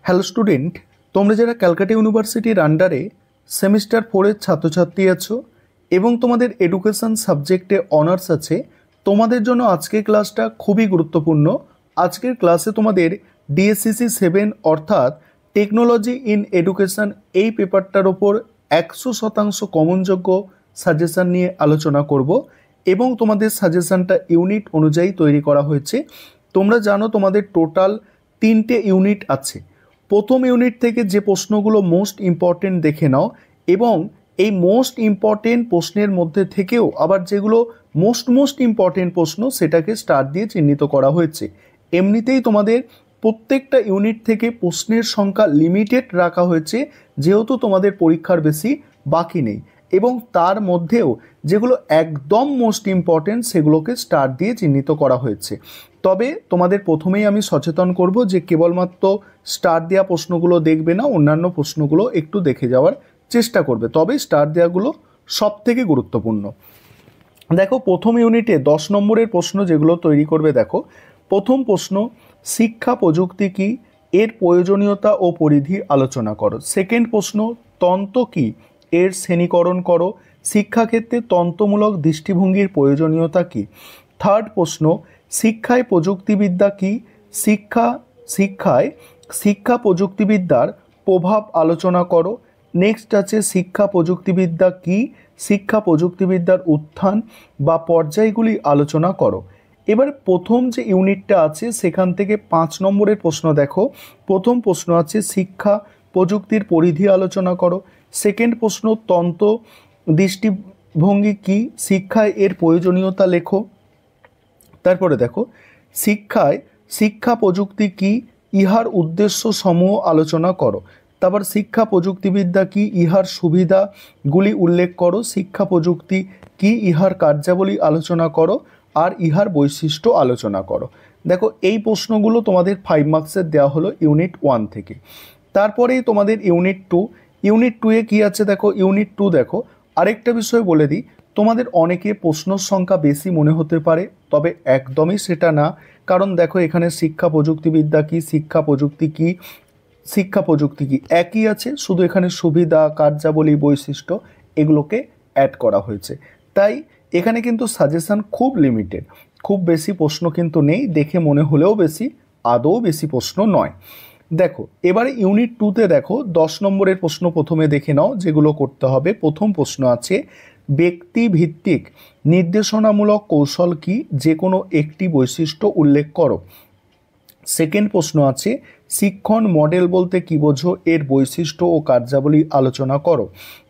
Hello student, তোমরা যারা ক্যালকাটা ইউনিভার্সিটির আন্ডারে সেমিস্টার 4-এর ছাত্রছাত্রী আছো এবং তোমাদের এডুকেশন সাবজেক্টে অনার্স আছে, তোমাদের জন্য আজকের ক্লাসটা খুবই গুরুত্বপূর্ণ। আজকের ক্লাসে তোমাদের ডিএসসিসি 7 অর্থাৎ টেকনোলজি ইন এডুকেশন এই পেপারটার ওপর 100% কমনযোগ্য সাজেশান নিয়ে আলোচনা করব এবং তোমাদের সাজেশানটা ইউনিট অনুযায়ী তৈরি করা হয়েছে। তোমরা জানো তোমাদের টোটাল 3টে ইউনিট আছে। প্রথম ইউনিট থেকে যে প্রশ্নগুলো মোস্ট ইম্পর্টেন্ট দেখে নাও এবং এই মোস্ট ইম্পর্টেন্ট প্রশ্নের মধ্যে থেকেও আবার যেগুলো মোস্ট ইম্পর্টেন্ট প্রশ্ন সেটাকে স্টার দিয়ে চিহ্নিত করা হয়েছে। এমনিতেই তোমাদের প্রত্যেকটা ইউনিট থেকে প্রশ্নের সংখ্যা লিমিটেড রাখা হয়েছে, যেহেতু তোমাদের পরীক্ষার বেশি বাকি নেই, এবং তার মধ্যেও যেগুলো একদম মোস্ট ইম্পর্টেন্ট সেগুলোকে স্টার দিয়ে চিহ্নিত করা হয়েছে। তবে তোমাদের প্রথমেই আমি সচেতন করব যে কেবলমাত্র স্টার দেওয়া প্রশ্নগুলো দেখবে না, অন্যান্য প্রশ্নগুলো একটু দেখে যাওয়ার চেষ্টা করবে, তবে স্টার দেওয়াগুলো সব থেকে গুরুত্বপূর্ণ। দেখো, প্রথম ইউনিটে 10 নম্বরের প্রশ্ন যেগুলো তৈরি করবে, দেখো প্রথম প্রশ্ন, শিক্ষা প্রযুক্তি কি, এর প্রয়োজনীয়তা ও পরিধি আলোচনা করো। সেকেন্ড প্রশ্ন, তন্ত্র কি, এর শ্রেণীকরণ করো। শিক্ষাক্ষেত্রে তন্ত্রমূলক দৃষ্টিভঙ্গির প্রয়োজনীয়তা কি। থার্ড প্রশ্ন, শিক্ষায় প্রযুক্তিবিদ্যা কি, শিক্ষায় শিক্ষা প্রযুক্তিবিদ্যার প্রভাব আলোচনা করো। নেক্সট আছে শিক্ষা প্রযুক্তিবিদ্যা কি, শিক্ষা প্রযুক্তিবিদ্যার উত্থান বা পর্যায়গুলি আলোচনা করো। এবার প্রথম যে ইউনিটটা আছে সেখান থেকে 5 নম্বরের প্রশ্ন দেখো। প্রথম প্রশ্ন আছে শিক্ষা প্রযুক্তির পরিধি আলোচনা করো। সেকেন্ড প্রশ্ন, তন্ত্র দৃষ্টিভঙ্গি কি, শিক্ষায় এর প্রয়োজনীয়তা লেখো। তারপরে দেখো, শিক্ষা প্রযুক্তি কি, ইহার উদ্দেশ্য সমূহ আলোচনা করো। তারপর শিক্ষা প্রযুক্তিবিদ্যা কি, ইহার সুবিধাগুলি উল্লেখ করো। শিক্ষা প্রযুক্তি কি, ইহার কার্যাবলী আলোচনা করো। আর ইহার বৈশিষ্ট্য আলোচনা করো। দেখো, এই প্রশ্নগুলো তোমাদের 5 মার্কসের দেওয়া হলো ইউনিট 1 থেকে। তারপরেই তোমাদের ইউনিট 2। ইউনিট 2-এ কী আছে দেখো। ইউনিট 2 দেখো, আরেকটা বিষয় বলে দিই, তোমাদের অনেকে প্রশ্নর সংখ্যা বেশি মনে হতে পারে, তবে একদমই সেটা না। কারণ দেখো, এখানে শিক্ষা প্রযুক্তিবিদ্যা কি, শিক্ষা প্রযুক্তি কি একই আছে, শুধু এখানে সুবিধা, কার্যাবলী, বৈশিষ্ট্য এগুলোকে অ্যাড করা হয়েছে। তাই এখানে কিন্তু সাজেশান খুব লিমিটেড, খুব বেশি প্রশ্ন কিন্তু নেই। দেখে মনে হলেও বেশি, আদৌ বেশি প্রশ্ন নয়। দেখো, এবারে ইউনিট 2-তে দেখো 10 নম্বরের প্রশ্ন প্রথমে দেখে নাও যেগুলো করতে হবে। প্রথম প্রশ্ন আছে, ব্যক্তিভিত্তিক নির্দেশনামূলক কৌশল কি, যে কোনো একটি বৈশিষ্ট্য উল্লেখ করো। সেকেন্ড প্রশ্ন আছে, শিক্ষণ মডেল বলতে কী বোঝো, এর বৈশিষ্ট্য ও কার্যাবলী আলোচনা করো।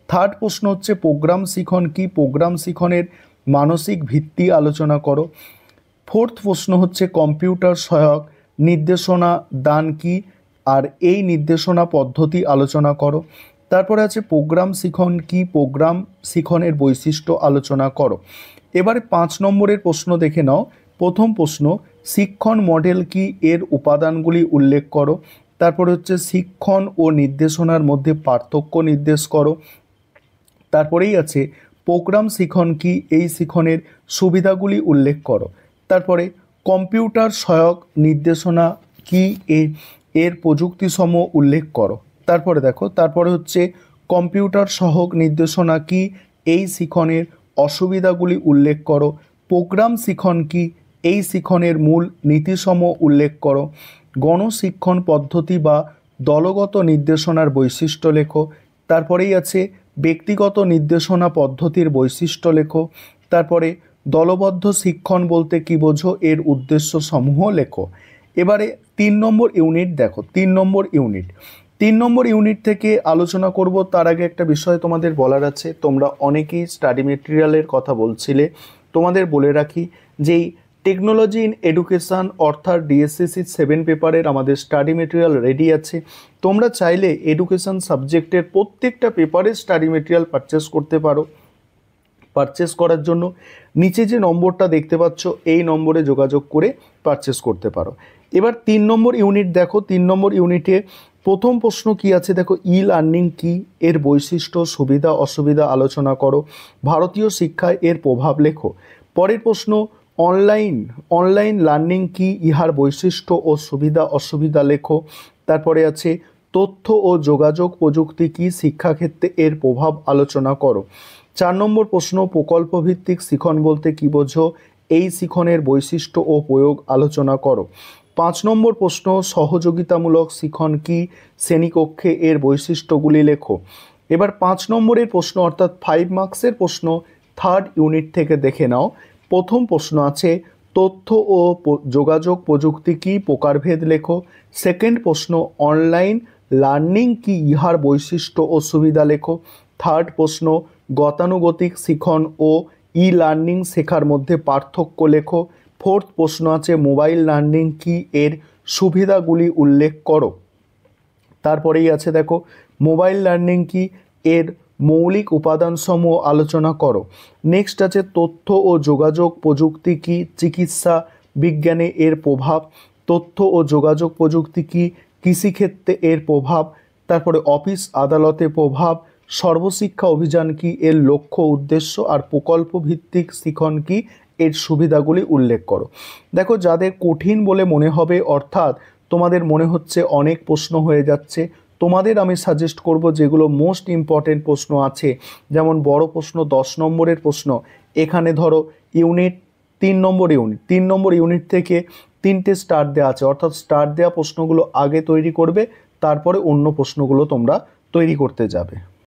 থার্ড প্রশ্ন হচ্ছে, প্রোগ্রাম শিখন কি, প্রোগ্রাম শিখনের মানসিক ভিত্তি আলোচনা করো। ফোর্থ প্রশ্ন হচ্ছে, কম্পিউটার সহায়ক নির্দেশনা দান কি, আর এই নির্দেশনা পদ্ধতি আলোচনা করো। তারপরে আছে প্রোগ্রাম শিখন কি, প্রোগ্রাম শিখনের বৈশিষ্ট্য আলোচনা করো। এবারে 5 নম্বরের প্রশ্ন দেখে নাও। প্রথম প্রশ্ন, শিক্ষণ মডেল কি, এর উপাদানগুলি উল্লেখ করো। তারপরে হচ্ছে, শিক্ষণ ও নির্দেশনার মধ্যে পার্থক্য নির্দেশ করো। তারপরেই আছে, প্রোগ্রাম শিখন কি, এই শিখনের সুবিধাগুলি উল্লেখ করো। তারপরে কম্পিউটার সহায়ক নির্দেশনা কি, এর প্রযুক্তিসমূহ উল্লেখ করো। তারপরে দেখো, তারপরে হচ্ছে, কম্পিউটার সহায়ক নির্দেশনা কি, এই শিখনের অসুবিধাগুলি উল্লেখ করো। প্রোগ্রাম শিখন কি, এই শিখনের মূল নীতিসমূহ উল্লেখ করো। গণশিক্ষণ পদ্ধতি বা দলগত নির্দেশনার বৈশিষ্ট্য লেখো। তারপরেই আছে, ব্যক্তিগত নির্দেশনা পদ্ধতির বৈশিষ্ট্য লেখো। তারপরে দলবদ্ধ শিক্ষণ বলতে কী বোঝো, এর উদ্দেশ্য সমূহ লেখো। এবারে 3 নম্বর ইউনিট দেখো। 3 নম্বর ইউনিট থেকে আলোচনা করব। তার আগে একটা বিষয় তোমাদের বলার আছে। তোমরা অনেকেই স্টাডি মেটেরিয়ালের কথা বলছিলে, তোমাদের বলে রাখি যে টেকনোলজি ইন এডুকেশান অর্থাৎ ডিএসসিসি 7 পেপারের আমাদের স্টাডি মেটেরিয়াল রেডি আছে। তোমরা চাইলে এডুকেশান সাবজেক্টের প্রত্যেকটা পেপারের স্টাডি মেটেরিয়াল পারচেস করতে পারো। পারচেস করার জন্য নিচে যে নম্বরটা দেখতে পাচ্ছ, এই নম্বরে যোগাযোগ করে পারচেস করতে পারো। এবার 3 নম্বর ইউনিট দেখো। 3 নম্বর ইউনিটে প্রথম প্রশ্ন কি আছে দেখো, ই লার্নিং কি, এর বৈশিষ্ট্য, সুবিধা অসুবিধা আলোচনা করো। ভারতীয় শিক্ষায় এর প্রভাব লেখো। পরের প্রশ্ন, অনলাইন লার্নিং কি, ইহার বৈশিষ্ট্য ও সুবিধা অসুবিধা লেখো। তারপরে আছে তথ্য ও যোগাযোগ প্রযুক্তি কি, শিক্ষাক্ষেত্রে এর প্রভাব আলোচনা করো। 4 নম্বর প্রশ্ন, প্রকল্প ভিত্তিক শিখন বলতে কি বোঝো, এই শিখনের বৈশিষ্ট্য ও প্রয়োগ আলোচনা করো। 5 নম্বর প্রশ্ন, সহযোগিতামূলক শিখন কি, শ্রেণীকক্ষে এর বৈশিষ্ট্যগুলি লেখো। এবার 5 নম্বরের প্রশ্ন অর্থাৎ 5 মার্কসের প্রশ্ন 3rd ইউনিট থেকে দেখে নাও। প্রথম প্রশ্ন আছে তথ্য ও যোগাযোগ প্রযুক্তি কি, প্রকারভেদ লেখো। সেকেন্ড প্রশ্ন, অনলাইন লার্নিং কি, ইহার বৈশিষ্ট্য ও সুবিধা লেখো। থার্ড প্রশ্ন, গতানুগতিক শিখন ও ই লার্নিং শেখার মধ্যে পার্থক্য লেখো। ফোর্থ প্রশ্ন আছে মোবাইল লার্নিং কি, এর সুবিধাগুলি উল্লেখ করো। তারপরেই আছে দেখো মোবাইল লার্নিং কি, এর মৌলিক উপাদানসমূহ আলোচনা করো। নেক্সট আছে তথ্য ও যোগাযোগ প্রযুক্তি কি, চিকিৎসা বিজ্ঞানে এর প্রভাব। তথ্য ও যোগাযোগ প্রযুক্তি কি, কৃষিক্ষেত্রে এর প্রভাব। তারপরে অফিস আদালতে প্রভাব। সর্বশিক্ষা অভিযান কি, এর লক্ষ্য উদ্দেশ্য। আর প্রকল্প ভিত্তিক শিখন কি, এর সুবিধাগুলি উল্লেখ করো। দেখো যাদের কঠিন বলে মনে হবে অর্থাৎ তোমাদের মনে হচ্ছে অনেক প্রশ্ন হয়ে যাচ্ছে, তোমাদের আমি সাজেস্ট করব যেগুলো মোস্ট ইম্পর্টেন্ট প্রশ্ন আছে, যেমন বড় প্রশ্ন 10 নম্বরের প্রশ্ন, এখানে ধরো ইউনিট 3 নম্বর ইউনিট থেকে 3টে স্টার দেওয়া আছে, অর্থাৎ স্টার দেওয়া প্রশ্নগুলো আগে তৈরি করবে, তারপরে অন্য প্রশ্নগুলো তোমরা তৈরি করতে যাবে।